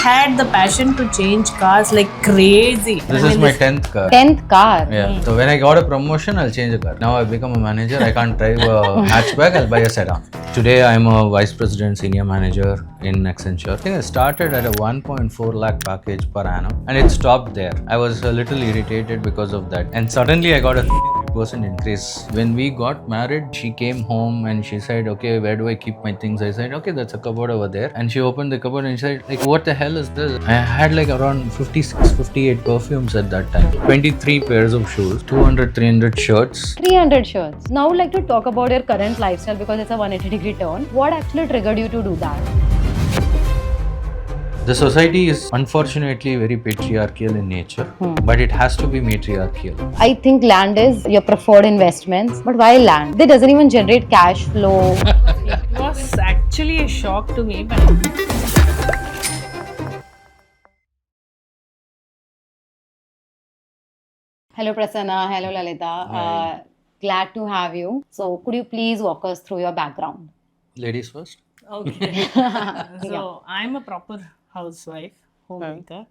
had the passion to change cars like crazy. This is my 10th car. 10th car. Yeah. So when I got a promotion, I'll change a car. Now I've become a manager. I can't drive a hatchback. I'll buy a sedan. Today I'm a vice president, senior manager in Accenture. I think I started at a 1.4 lakh package per annum, and it stopped there. I was a little irritated because of that, and suddenly I got a 33% increase. When we got married, she came home and she said, "Okay, where do I keep my things?" I said, "Okay, that's a cupboard over there." And she opened the cupboard and she said, "Like, what the hell is this?" I had like around 56, 58 perfumes at that time, 23 pairs of shoes, 200, 300 shirts. 300 shirts. Now I would like to talk about your current lifestyle because it's a 180-degree turn. What actually triggered you to do that? The society is unfortunately very patriarchal in nature, but it has to be matriarchal. I think land is your preferred investments, but why land? They doesn't even generate cash flow. It was actually a shock to me, but Hello Prasanna, hello Lalita. Hi. Glad to have you. So could you please walk us through your background? Ladies first. okay. So I'm a proper housewife, homemaker.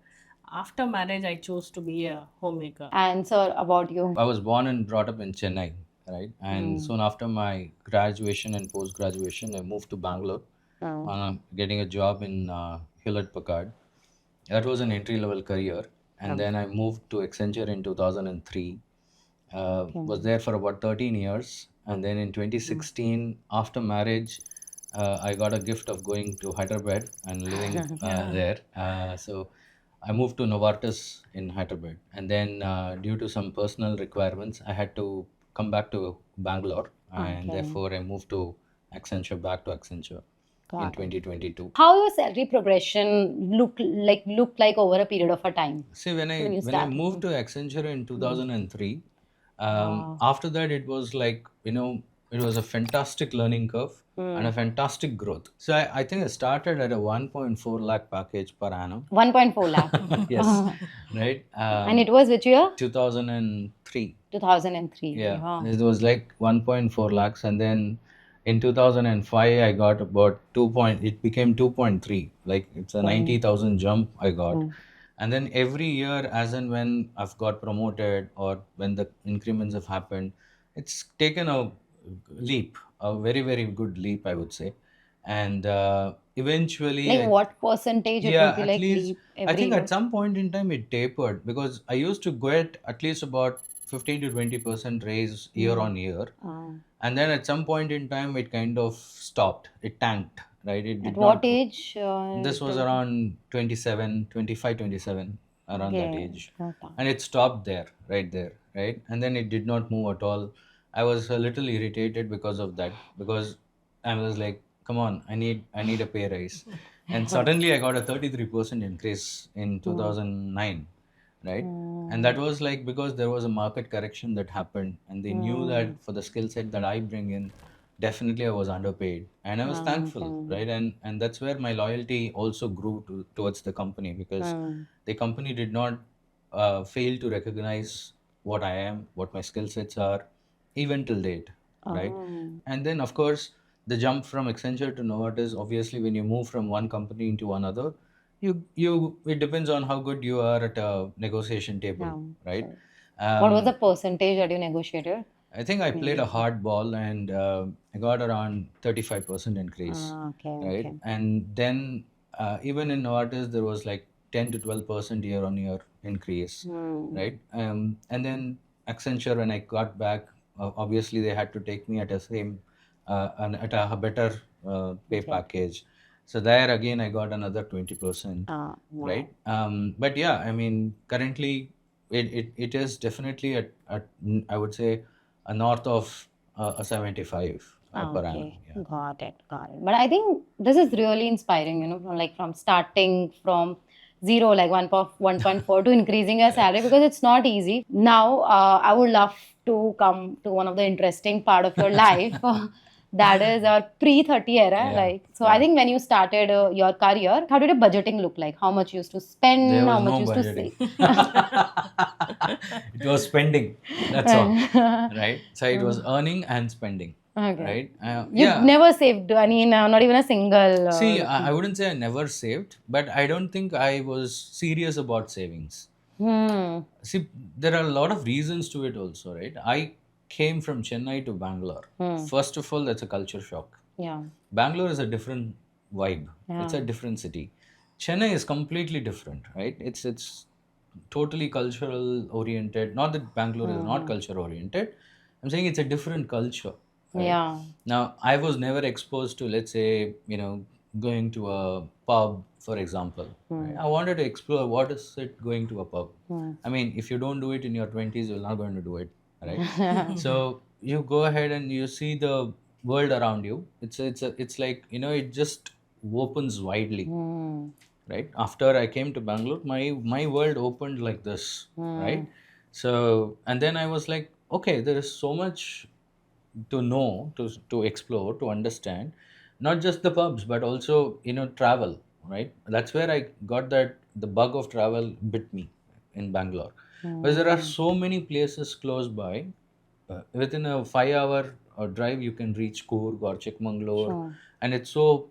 After marriage, I chose to be a homemaker. And sir, about you? I was born and brought up in Chennai, right? And soon after my graduation and post-graduation, I moved to Bangalore, getting a job in Hewlett-Packard. That was an entry-level career. And then I moved to Accenture in 2003. Was there for about 13 years. And then in 2016, after marriage, I got a gift of going to Hyderabad and living there. So I moved to Novartis in Hyderabad. And then due to some personal requirements, I had to come back to Bangalore. And therefore, I moved to Accenture, back to Accenture in 2022. How your salary progression looked like over a period of a time? See, when I moved to Accenture in 2003, after that it was like, it was a fantastic learning curve and a fantastic growth. So I think I started at a 1.4 lakh package per annum. 1.4 lakh. Yes, right? And it was which year? 2003. 2003. Yeah, it was like 1.4 lakhs, and then in 2005 I got about it became 2.3, like it's a 90,000 jump I got. And then every year, as and when I've got promoted or when the increments have happened, it's taken a leap, a very, very good leap, I would say. And eventually, Like what percentage it yeah, would be at like least leap I every think year? at some point in time it tapered, because I used to get at least about 15 to 20% raise year on year. And then at some point in time it kind of stopped. It tanked, right? It At did what not. age? This was around 27, 25, 27, around that Okay. age. Okay. And it stopped there, right? And then it did not move at all. I was a little irritated because of that, because I was like, come on, I need a pay raise. And suddenly I got a 33% increase in 2009, right? And that was like because there was a market correction that happened, and they knew that for the skill set that I bring in, definitely I was underpaid, and I was thankful, right? And that's where my loyalty also grew towards the company, because the company did not fail to recognize what I am, what my skill sets are, even till date, right? And then of course the jump from Accenture to Novartis, obviously when you move from one company into another, you it depends on how good you are at a negotiation table, right? What was the percentage that you negotiated? I think I played a hard ball, and I got around 35% increase, right? And then even in Novartis, there was like 10 to 12% year on year increase, right? And then Accenture, when I got back, obviously they had to take me at a same and at a better pay package. So there again, I got another 20%, right? But yeah, I mean, currently it is definitely at I would say a north of a 75 per annum. Yeah. Got it. But I think this is really inspiring, from starting from zero, like 1.4 to increasing your salary, because it's not easy. Now, I would love to come to one of the interesting part of your life. That is our pre-30 era. Yeah. I think when you started your career, how did your budgeting look like? How much you used to spend? There How was much no you used to budgeting. save? It was spending. That's all, right? So it was earning and spending. Okay. right? You've Yeah. never saved, I mean, not even a single. See, I wouldn't say I never saved, but I don't think I was serious about savings. Hmm. See, there are a lot of reasons to it also, right? I came from Chennai to Bangalore. First of all, that's a culture shock. Yeah. Bangalore is a different vibe. It's Yeah. a different city. Chennai is completely different, right? It's totally cultural oriented. Not that Bangalore is not culture oriented. I'm saying it's a different culture, right? Yeah. Now, I was never exposed to, let's say, going to a pub, for example. Right? I wanted to explore what is it going to a pub. I mean, if you don't do it in your 20s, you're not going to do it, right? So you go ahead and you see the world around you. It's like it just opens widely, Hmm. right? After I came to Bangalore, my world opened like this, right? So and then I was like, okay, there is so much to know, to explore, to understand, not just the pubs but also travel, right? That's where I got that the bug of travel bit me in Bangalore, because there are so many places close by. Within a 5 hour drive you can reach Coorg or Chikmagalore, Sure. and it's so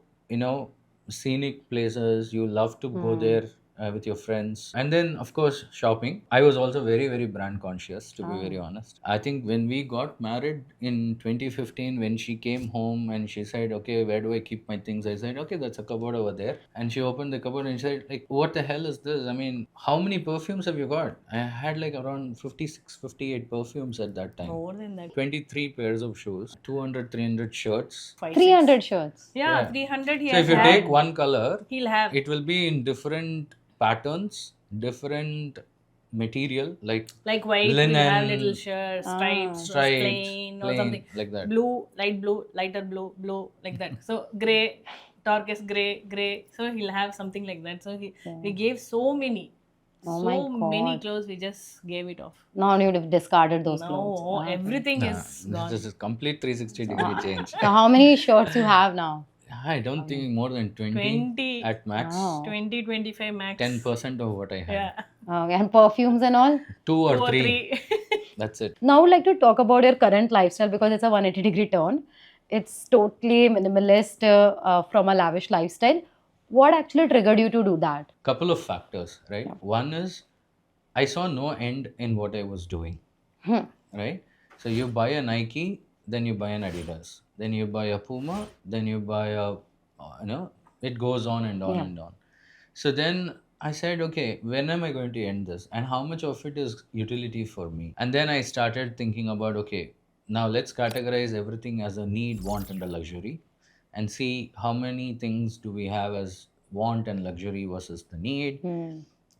scenic places. You love to go there with your friends. And then of course shopping. I was also very very brand conscious, to be very honest. I think when we got married in 2015, when she came home and she said, okay, where do I keep my things, I said, okay, that's a cupboard over there. And she opened the cupboard and she said, like, what the hell is this? I mean, how many perfumes have you got? I had like around 56, 58 perfumes at that time. More than that. 23 pairs of shoes, 200, 300 shirts. 300 shirts. Yeah, Yeah. 300 he So has if you had. take one color, He'll have. it will be in different patterns, different material, like Like white, we'll have little linen, shirts, stripes, striped, plain, or something. like that. Blue, light blue, lighter blue, like that. So grey, turquoise grey. So he'll have something like that. So we gave so many. Oh my So many God. clothes, we just gave it off. Now you would have discarded those clothes. No, Okay. everything Nah, is gone. this is complete 360-degree change. So how many shirts you have now? I don't think more than 20, 20. at max. Oh. 20, 25 max. 10% of what I had. Yeah. Okay. And perfumes and all? 2 or 2 or 3. 3. That's it. Now I would like to talk about your current lifestyle because it's a 180-degree turn. It's totally minimalist from a lavish lifestyle. What actually triggered you to do that? Couple of factors, right? One is I saw no end in what I was doing, right? So you buy a Nike, then you buy an Adidas, then you buy a Puma, then you buy it goes on and on and on. So then I said, okay, when am I going to end this? And how much of it is utility for me? And then I started thinking about, okay, now let's categorize everything as a need, want, and a luxury, and see how many things do we have as want and luxury versus the need.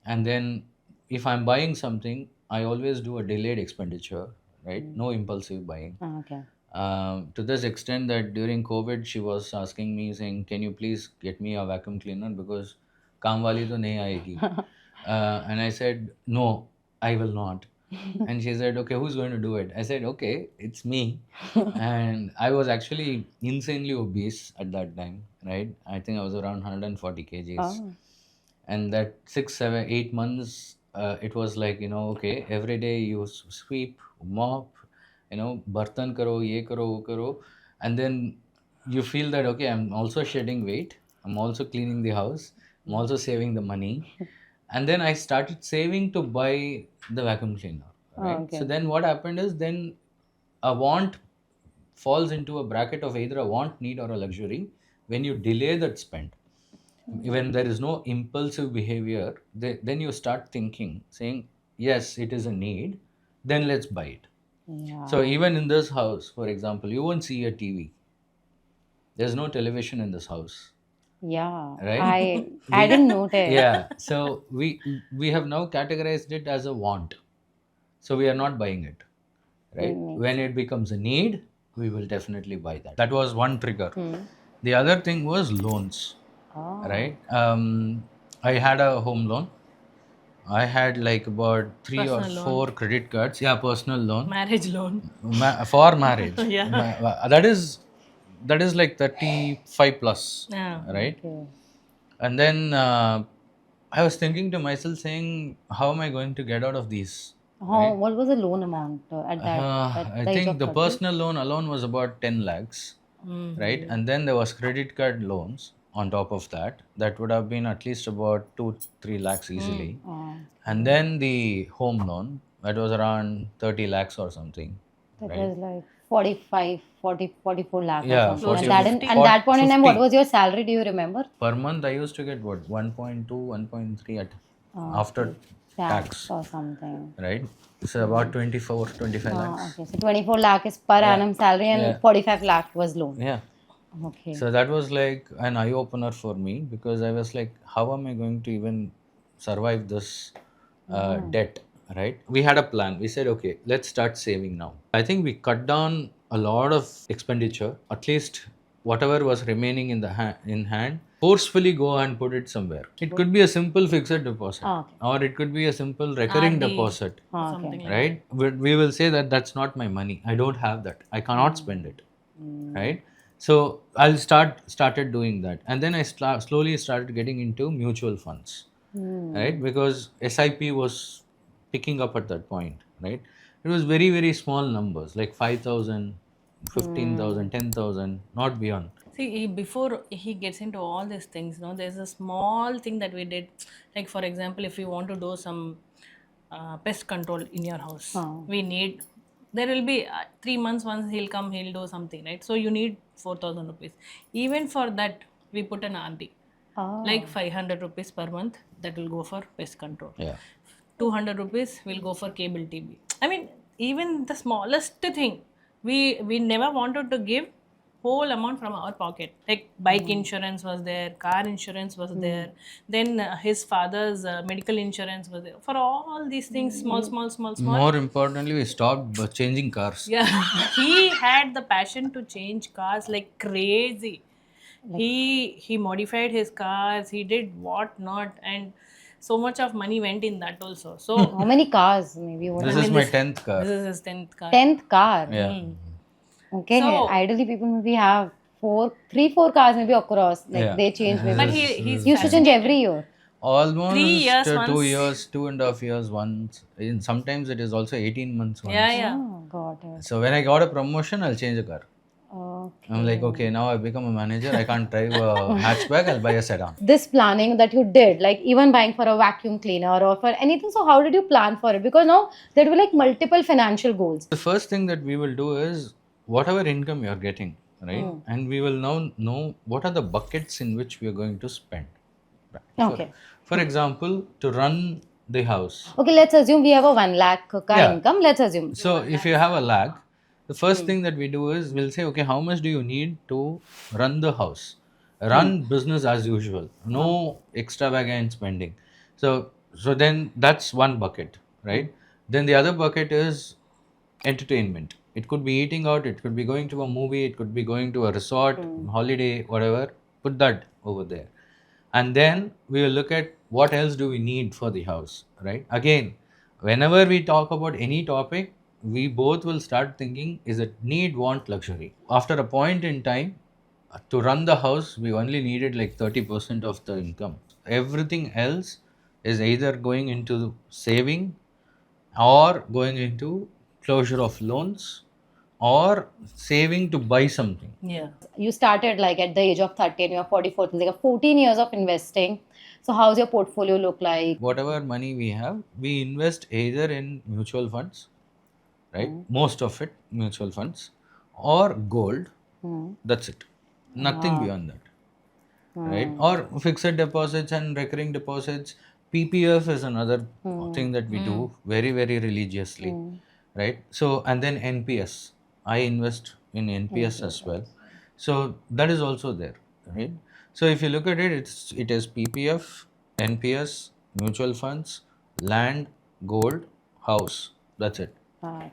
And then if I'm buying something, I always do a delayed expenditure, right? No impulsive buying. Okay. To this extent that during COVID, she was asking me, saying, "Can you please get me a vacuum cleaner because काम वाली तो नहीं आएगी." And I said, "No, I will not." And she said, "Okay, who's going to do it?" I said, "Okay, it's me." And I was actually insanely obese at that time, right? I think I was around 140 kgs. Oh. And that 6, 7, 8 months, it was like, okay, every day you sweep, mop, bartan karo, ye karo, wo karo. And then you feel that, okay, I'm also shedding weight. I'm also cleaning the house. I'm also saving the money. And then I started saving to buy the vacuum cleaner, right? Okay. So then what happened is then a want falls into a bracket of either a want, need, or a luxury when you delay that spend. When there is no impulsive behavior, then you start thinking, saying, yes, it is a need, then let's buy it. Yeah. So even in this house, for example, you won't see a TV. There's no television in this house, Yeah. right? I didn't notice. Yeah. So we have now categorized it as a want. So we are not buying it, right? When it becomes a need, we will definitely buy that. That was one trigger. The other thing was loans. Oh. Right? I had a home loan. I had like about 3 or 4 credit cards. Yeah, personal loan Marriage loan. For marriage. Yeah. That is like 35 plus, Yeah. right? Okay. And then I was thinking to myself, saying, how am I going to get out of these? What was the loan amount at I the age think of the 30? personal loan alone was about 10 lakhs, right? Mhm. And then there was credit card loans on top of that. That would have been at least about 3 lakhs easily. Oh, And then the home loan, that was around 30 lakhs or something, that right? was like 45, 40, 44 lakh or Yeah, something. Close And to 40, that 50. and that point in time, what 50. was your salary? Do you remember? Per month, I used to get what, 1.2, 1.3 at after Okay, tax tax, or something. right? It's about 24, 25 lakhs. Okay, so 24 lakh is per Yeah, annum salary and yeah, 45 lakh was loan. yeah. Okay. So that was like an eye opener for me because I was like, how am I going to even survive this debt? Right? We had a plan. We said, okay, let's start saving now. I think we cut down a lot of expenditure, at least whatever was remaining in the in hand. Forcefully go and put it somewhere. It could be a simple fixed deposit, Okay. or it could be a simple recurring RD, deposit. something Okay. like Right? But we will say that that's not my money. I don't have that. I cannot spend it, right? So I'll started doing that, and then I slowly started getting into mutual funds, right? Because SIP was picking up at that point, right? It was very small numbers like 5,000, 15,000, 10,000, not beyond. See, before he gets into all these things, there's a small thing that we did. Like, for example, if you want to do some pest control in your house, Oh. there will be 3 months once he'll come, he'll do something, right? So you need 4,000 rupees. Even for that, we put an RD, like Oh. 500 rupees per month, that will go for pest control. Yeah. 200 rupees will go for cable TV. I mean, even the smallest thing, we never wanted to give whole amount from our pocket. Like bike insurance was there, car insurance was there, then his father's medical insurance was there. For all these things, small. More importantly, we stopped changing cars. Yeah, he had the passion to change cars like crazy. He modified his cars. He did what not, and so much of money went in that also. So How many cars maybe? What This I is is mean, my this 10th car. this is his 10th car. 10th car? Yeah. Okay. So, Ideally, people maybe have 4 cars maybe across. Like Yeah. they change This but maybe. he is he's Used to change fascinated. every year. 3 years almost 2 years, once. 2.5 years once. In sometimes it is also 18 months Yeah, once. yeah. Oh, got it. So when I got a promotion, I'll change a car. I'm like, Okay. okay, now I've become a manager. I can't drive a hatchback. I'll buy a sedan. This planning that you did, like even buying for a vacuum cleaner or for anything. So how did you plan for it? Because now there were like multiple financial goals. The first thing that we will do is whatever income you're getting, right? And we will now know what are the buckets in which we are going to spend. Right. Okay. For example, to run the house. Okay, let's assume we have a 1 lakh ka Yeah. income. Let's assume. So if you have a lakh, the first thing that we do is we'll say, okay, how much do you need to run the house? Run business as usual. No extravagant spending. So then that's one bucket, right? Then the other bucket is entertainment. It could be eating out, it could be going to a movie, it could be going to a resort, holiday, whatever. Put that over there. And then we will look at what else do we need for the house, right? Again, whenever we talk about any topic, we both will start thinking, is it need, want, luxury? After a point in time, to run the house, we only needed like 30% of the income. Everything else is either going into saving or going into closure of loans or saving to buy something. Yeah. You started like at the age of 30 and you're 44, like a 14 years of investing. So how's your portfolio look like? Whatever money we have, we invest either in mutual funds, right? Most of it mutual funds or gold. That's it. Nothing beyond that, right? Or fixed deposits and recurring deposits. PPF is another thing that we do very religiously, right? So and then NPS. I invest in NPS as well. So that is also there, right? So if you look at it, it is PPF, NPS, mutual funds, land, gold, house. That's it. Okay.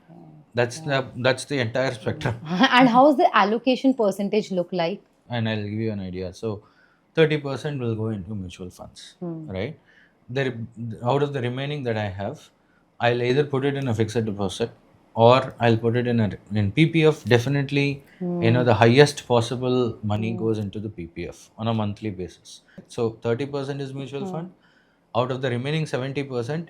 That's the entire spectrum. And how's the allocation percentage look like? And I'll give you an idea. So 30% will go into mutual funds, right? There, out of the remaining that I have, I'll either put it in a fixed deposit or I'll put it in PPF. Definitely, the highest possible money goes into the PPF on a monthly basis. So 30% is mutual fund. Out of the remaining 70%,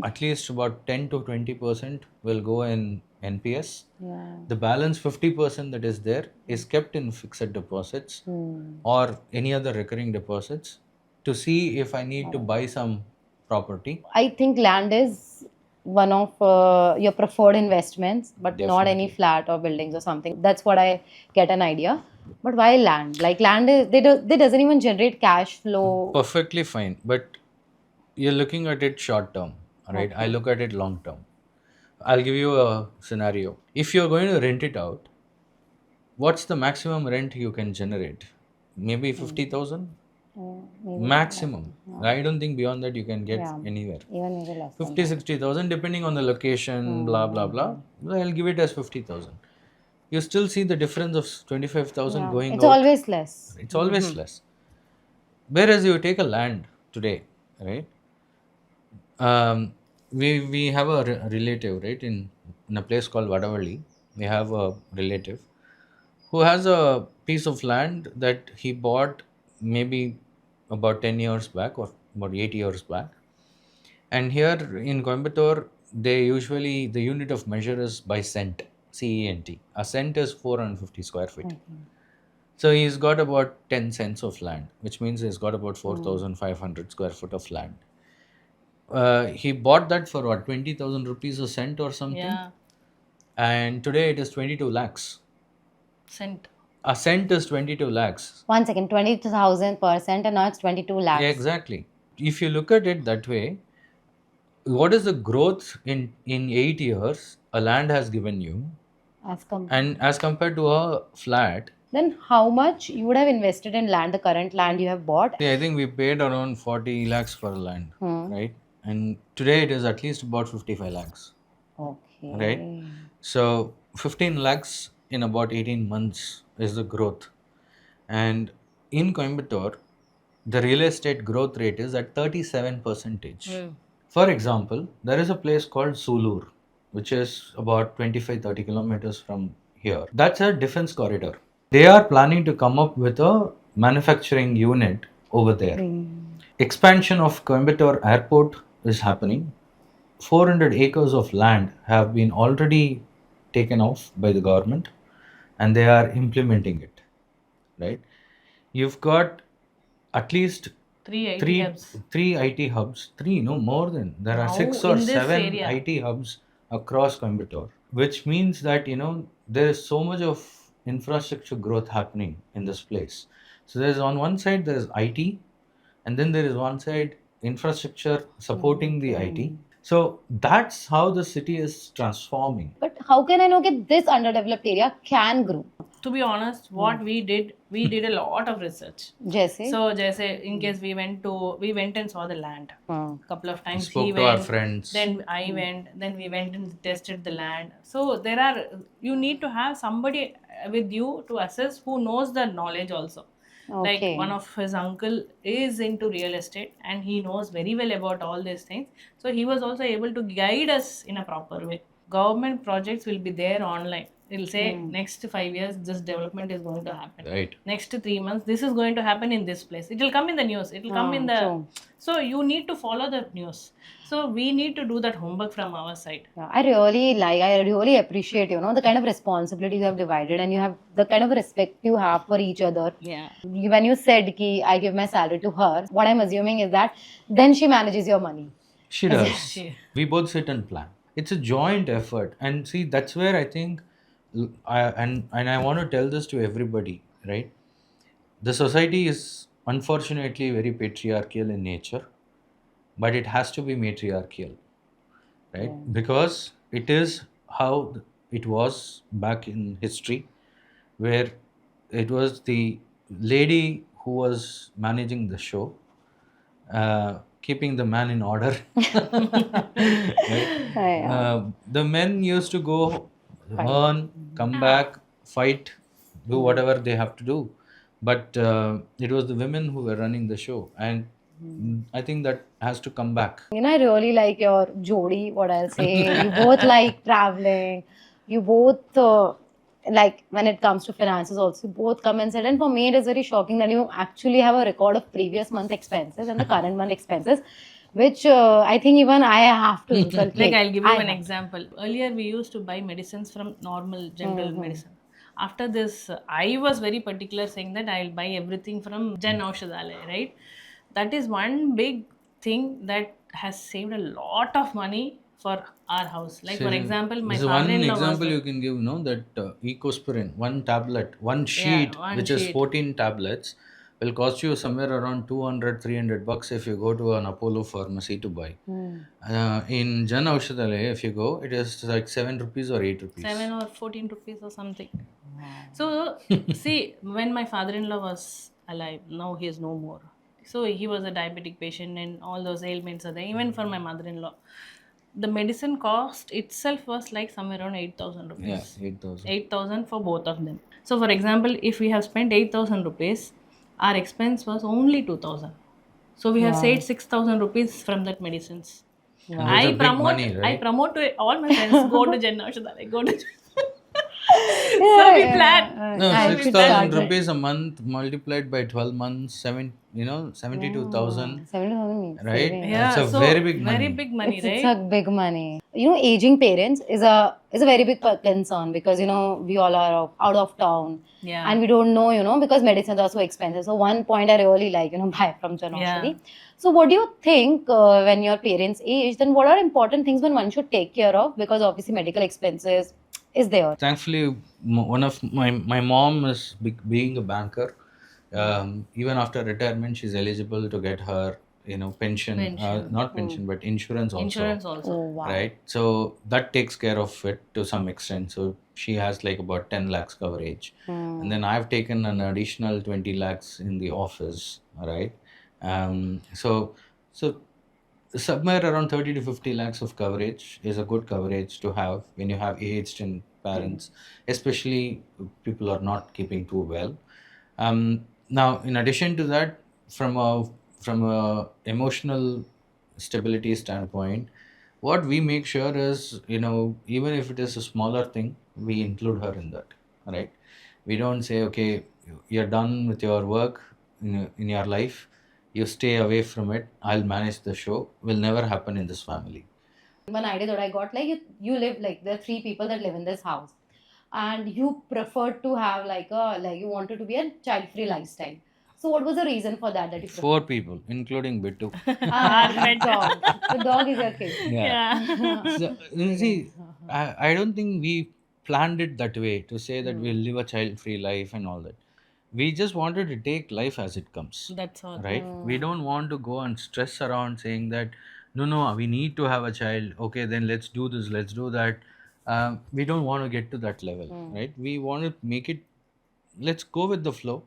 at least about 10 to 20% will go in NPS. Yeah. The balance 50% that is there is kept in fixed deposits Hmm. or any other recurring deposits to see if I need to buy some property. I think land is one of your preferred investments, but not any Definitely. flat or buildings or something. That's what I get an idea. But why land? Like land is they doesn't even generate cash flow. Perfectly fine. But you're looking at it short term, right? I Okay. look at it long term. I'll give you a scenario. If you're going to rent it out, what's the maximum rent you can generate? Maybe 50,000 Maybe less. maximum. Yeah. I don't think beyond that you can get Yeah. anywhere. Even maybe less than 50, that. 60,000 depending on the location, blah, blah, blah. Hmm. Well, I'll give it as 50,000. You still see the difference of 25,000 Yeah. going It's out. always less. It's always less. Whereas you take a land today, right? We have a relative, right? In a place called Vadavalli, we have a relative who has a piece of land that he bought maybe about 10 years back or about 8 years back. And here in Coimbatore, they usually, the unit of measure is by cent, CENT. A cent is 450 square feet. Okay. So he's got about 10 cents of land, which means he's got about 4,500 square foot of land. He bought that for what, 20,000 rupees a cent or something? Yeah. And today it is 22 lakhs. Cent. A cent is 22 lakhs. 1 second, 20,000%, and now it's 22 Yeah, lakhs. exactly. If you look at it that way, what is the growth in 8 years a land has given you, As com- and as compared to a flat, Then how much you would have invested in land, the current land you have bought? see, I think we paid around 40 lakhs for land, Hmm. right? And today it is at least about 55 lakhs, right? Okay. So 15 lakhs in about 18 months is the growth. And in Coimbatore, the real estate growth rate is at 37 percentage. For example, there is a place called Sulur, which is about 25-30 kilometers from here. That's a defense corridor. They are planning to come up with a manufacturing unit over there. Expansion of Coimbatore airport is happening. 400 acres of land have been already taken off by the government and they are implementing it, right? You've got at least Three IT three hubs. three IT hubs, three, no more than. There are Now 6 or in this 7 area. IT hubs across Coimbatore, which means that there is so much of infrastructure growth happening in this place. So there's on one side there's IT, and then there is one side infrastructure supporting the IT. So that's how the city is transforming. But how can I know that this underdeveloped area can grow? To be honest, what we did a lot of research. Jesse? So, just in case we went and saw the land. Couple of times he Spoke to our went, friends. then I went, then we went and tested the land. So you need to have somebody with you to assess who knows the knowledge also. Like Okay. one of his uncle is into real estate and he knows very well about all these things. So he was also able to guide us in a proper way. Government projects will be there online. It'll say next 5 years this development is going to happen. Right. Next 3 months this is going to happen in this place. It will come in the news. It will come in the. True. So you need to follow the news. So we need to do that homework from our side. Yeah, I really appreciate, the kind of responsibilities you have divided, and you have the kind of respect you have for each other. Yeah. When you said ki I give my salary to her, what I'm assuming is that then she manages your money. She does. We both sit and plan. It's a joint effort, and see that's where I think, and I want to tell this to everybody, right? The society is unfortunately very patriarchal in nature, but it has to be matriarchal, right? Because it is how it was back in history, where it was the lady who was managing the show, keeping the man in order. Right? The men used to go earn, come back, fight, do whatever they have to do. But it was the women who were running the show. And I think that has to come back. I really like your jodi, what I'll say. You both like traveling. You both, like when it comes to finances also, you both come and said. And for me, it is very shocking that you actually have a record of previous month expenses and the current month expenses. which I think even I have to Like inculcate. I'll give I you an have. example. Earlier we used to buy medicines from normal general Mm-hmm. medicine. After this, I was very particular saying that I'll buy everything from Jan Aushadhalaya, right? That is one big thing that has saved a lot of money for our house. Like for So example, my this is one father-in-law was example there. you can give, that Ecospirin, one tablet, one Yeah, sheet, one which is sheet. 14 tablets, will cost you somewhere around 200, 300 bucks if you go to an Apollo pharmacy to buy. Mm. In Jan Aushadhalaya, if you go, it is like 7 rupees or 8 rupees. 7 or 14 rupees or something. Wow. So, see, when my father in law was alive, now he is no more. So, he was a diabetic patient and all those ailments are there. Even for my mother in law, the medicine cost itself was like somewhere around 8,000 Yeah, rupees. 8,000. 8,000 for both of them. So, for example, if we have spent 8,000 rupees, our expense was only 2,000. So, we have saved Wow. 6,000 rupees from that medicines. And it's Wow. a big money, I right? promote to all my friends, go to Jan Aushadhalaya, go to So Yeah, we plan. yeah, No, I So we should plan to 6,000 start that. try. rupees a month multiplied by 12 months, 72,000, Yeah, 70,000 means right? saving. It's Yeah, a very so big very money. big money, It's a right? big money. Aging parents is a very big concern because we all are out of town Yeah, and we don't know because medicines are so expensive. So one point I really like buy from yeah. Janaushadhi. So what do you think when your parents age? Then what are important things when one should take care of because obviously medical expenses is there. Thankfully, one of my mom is being a banker. Even after retirement, she's eligible to get her pension, Pension, not Hmm. pension but insurance also, insurance also. Oh wow. right? So that takes care of it to some extent. So she has like about 10 lakhs coverage, and Hmm. then I've taken an additional 20 lakhs in the office, right? So somewhere around 30 to 50 lakhs of coverage is a good coverage to have when you have aged and parents, especially people are not keeping too well. Now, in addition to that, from a emotional stability standpoint, what we make sure is, even if it is a smaller thing, we include her in that, right? We don't say, okay, you're done with your work in your life, you stay away from it, I'll manage the show. Will never happen in this family. One idea that I got, like you live like there are three people that live in this house, and you preferred to have like you wanted to be a child-free lifestyle. So what was the reason for that you Four preferred? people, including Bittu. Our pet. Dog. The dog is your kid. Yeah. Yeah. So, you see, I don't think we planned it that way to say that we'll Hmm. live a child free life and all that. We just wanted to take life as it comes, That's all. right? We Hmm. don't want to go and stress around saying that, no, no, we need to have a child. Okay, then let's do this, let's do that. We don't want to get to that level, Hmm. right? We want to make it, let's go with the flow.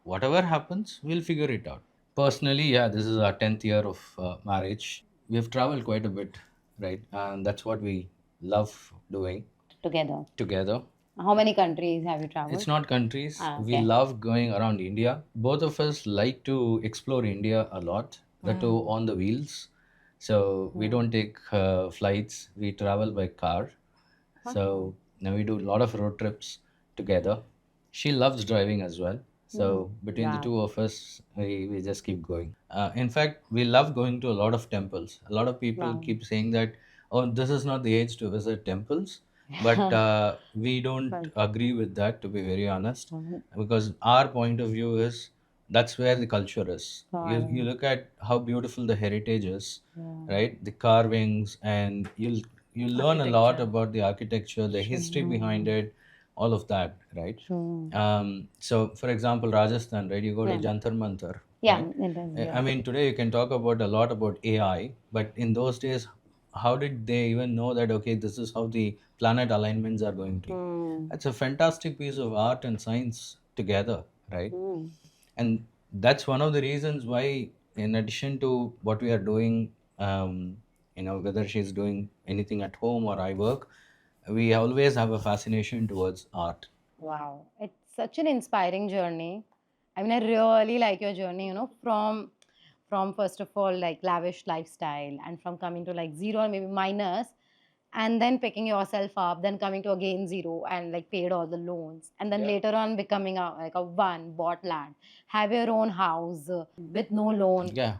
Whatever happens, we'll figure it out. Personally, yeah, this is our 10th year of marriage. We've traveled quite a bit, right? And that's what we love doing Together. together. How many countries have you It's traveled? not countries. We Okay. love going around India. Both of us like to explore India a lot, that too Hmm. on the wheels. So we Hmm. don't take flights, we travel by car. Okay. So now we do a lot of road trips together. She loves driving as well. Hmm. So between the Wow. two of us, we just keep going. In fact, we love going to a lot of temples. A lot of people Wow. keep saying that, oh, this is not the age to visit temples. But we don't But agree with that, to be very honest, um, because our point of view is that's where the culture is. You God, look at how beautiful the heritage is, yeah. right? The carvings, and you learn a lot Architecture. about the architecture, the history behind True. it, all of that, right? True. So, for example, Rajasthan, right? You go to Yeah. Jantar Mantar, Yeah. right? It is. I Yeah. mean, today you can talk about a lot about AI, but in those days, how did they even know that, okay, this is how the planet alignments are going to be? Hmm. That's a fantastic piece of art and science together, right? Hmm. And that's one of the reasons why, in addition to what we are doing, whether she's doing anything at home or I work, we always have a fascination towards art. Wow. It's such an inspiring journey. I mean, I really like your journey, from first of all like lavish lifestyle and from coming to like zero or maybe minus and then picking yourself up, then coming to again zero and like paid all the loans and then Yeah. later on becoming like a one bought land, have your own house with no loan, Yeah.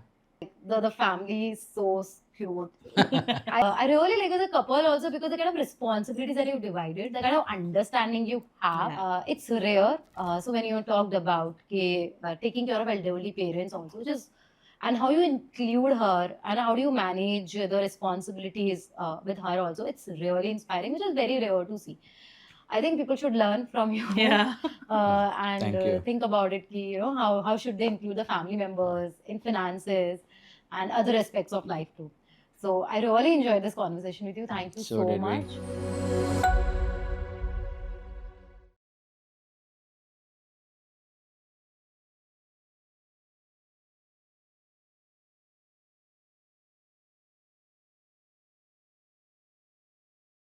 the family is so cute. I really like as a couple also because the kind of responsibilities that you've divided, the kind of understanding you have, Yeah. it's rare. So when you talked about taking care of elderly parents also, which is and how you include her and how do you manage the responsibilities with her also, it's really inspiring, which is very rare to see. I think people should learn from you Yeah. and Thank you. think about it. How should they include the family members in finances and other aspects of life too. So I really enjoyed this conversation with you. Thank you So so did we. much.